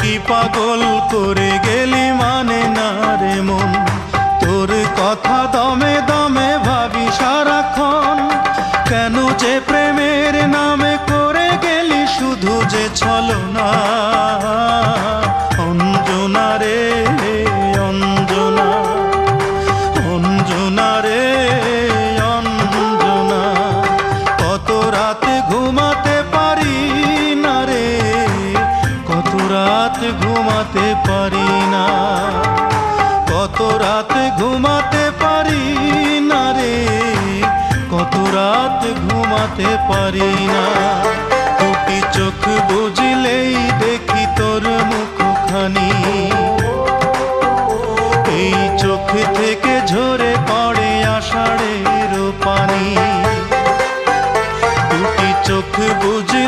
কি পাগল করে গেলি মানে না রে মন, তোর কথা দমে দমে ভাবি সারাক্ষণ। কেন যে প্রেমের নামে করে গেলি শুধু যে ছলনা। অঞ্জনা রে অঞ্জনা, অঞ্জনা রে অঞ্জনা, কত রাতে ঘুমাতে পারি না রে, কত রাত ঘুমাতে পারি না, কত রাত ঘুমাতে পারি না রে, কত রাত ঘুমাতে পারি না।